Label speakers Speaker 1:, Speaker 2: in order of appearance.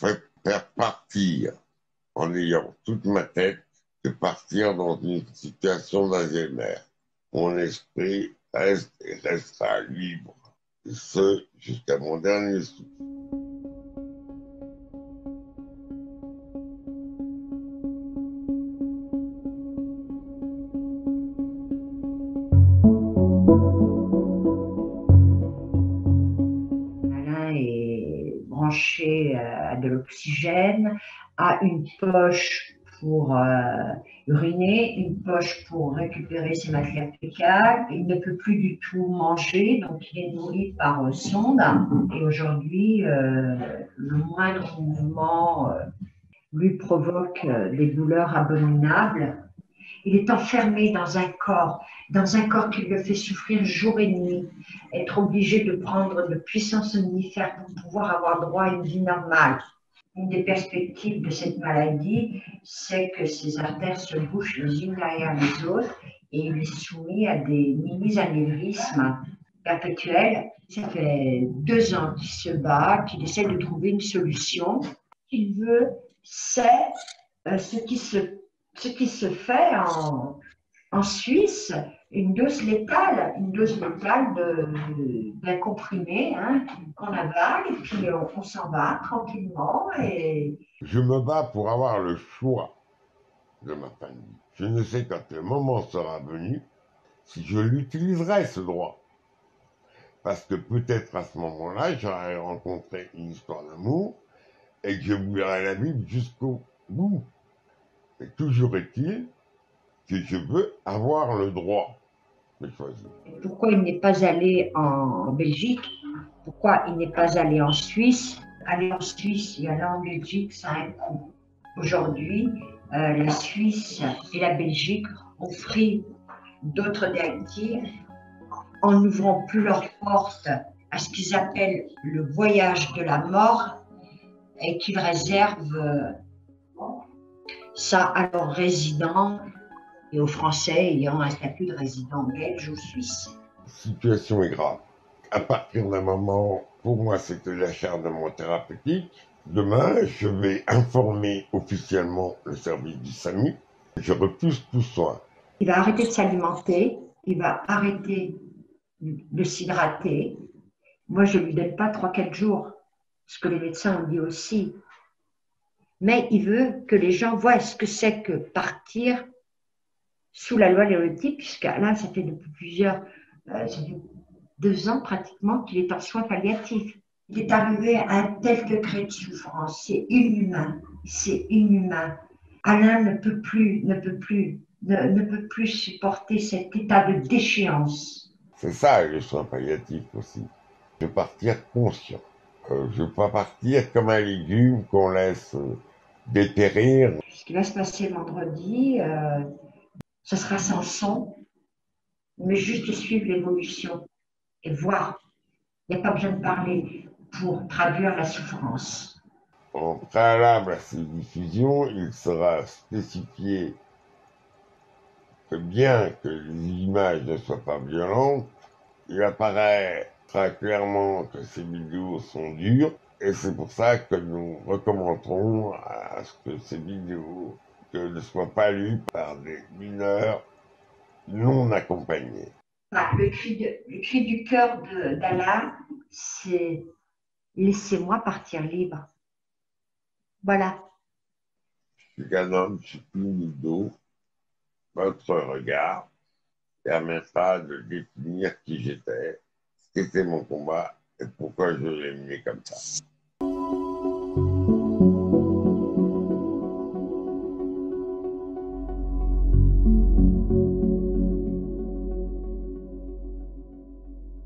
Speaker 1: faire partir en ayant toute ma tête que partir dans une situation d'Alzheimer. Mon esprit reste et restera libre, et ce jusqu'à mon dernier souffle.
Speaker 2: Alain est branché à de l'oxygène, a une poche pour uriner, une poche pour récupérer ses matières fécales. Il ne peut plus du tout manger, donc il est nourri par sonde. Et aujourd'hui, le moindre mouvement lui provoque des douleurs abominables. Il est enfermé dans un corps qui le fait souffrir jour et nuit, être obligé de prendre de puissants somnifères pour pouvoir avoir droit à une vie normale. Une des perspectives de cette maladie, c'est que ses artères se bouchent les unes derrière les autres et il est soumis à des mini-anévrismes perpétuels. Ça fait 2 ans qu'il se bat, qu'il essaie de trouver une solution. Ce qu'il veut, c'est ce qui se fait en Suisse, une dose létale d'un comprimé qu'on avale et puis on s'en va tranquillement. Et
Speaker 1: Je me bats pour avoir le choix de ma famille. Je ne sais quand le moment sera venu si je l'utiliserai ce droit. Parce que peut-être à ce moment-là, j'aurai rencontré une histoire d'amour et que je voudrais la vivre jusqu'au bout. Et toujours est-il que je veux avoir le droit de choisir.
Speaker 2: pourquoi il n'est pas allé en Belgique? Pourquoi il n'est pas allé en Suisse? Aller en Suisse et aller en Belgique, ça a un coût. Aujourd'hui, la Suisse et la Belgique ont pris d'autres directives en n'ouvrant plus leurs portes à ce qu'ils appellent le voyage de la mort et qu'ils réservent ça à leurs résidents et aux Français ayant un statut de résident belge ou suisse.
Speaker 1: La situation est grave. À partir d'un moment, pour moi, c'était l'acharnement thérapeutique. Demain, je vais informer officiellement le service du SAMU. Je refuse tout soin.
Speaker 2: Il va arrêter de s'alimenter, il va arrêter de s'hydrater. Moi, je ne lui donne pas 3-4 jours, ce que les médecins ont dit aussi. Mais il veut que les gens voient ce que c'est que partir sous la loi Léonetti, puisque là, ça fait depuis ça fait 2 ans pratiquement qu'il est en soins palliatifs. Il est arrivé à un tel degré de souffrance, c'est inhumain, c'est inhumain. Alain ne peut plus supporter cet état de déchéance.
Speaker 1: C'est ça, les soins palliatifs aussi. Je veux partir conscient. Je veux pas partir comme un légume qu'on laisse dépérir.
Speaker 2: Ce qui va se passer vendredi, ce sera sans son, mais juste suivre l'évolution et voir. Il n'y a pas besoin de parler pour traduire la souffrance.
Speaker 1: En préalable à ces diffusions, il sera spécifié que bien que les images ne soient pas violentes, il apparaît très clairement que ces vidéos sont dures, et c'est pour ça que nous recommanderons à ce que ces vidéos ne soient pas lues par des mineurs non accompagnés.
Speaker 2: Le cri du cœur d'Alain, c'est laissez-moi partir libre. Voilà.
Speaker 1: Je suis qu'un homme, je suis plus dos. Votre regard permettra de définir qui j'étais, ce qu'était mon combat et pourquoi je l'ai mené comme ça.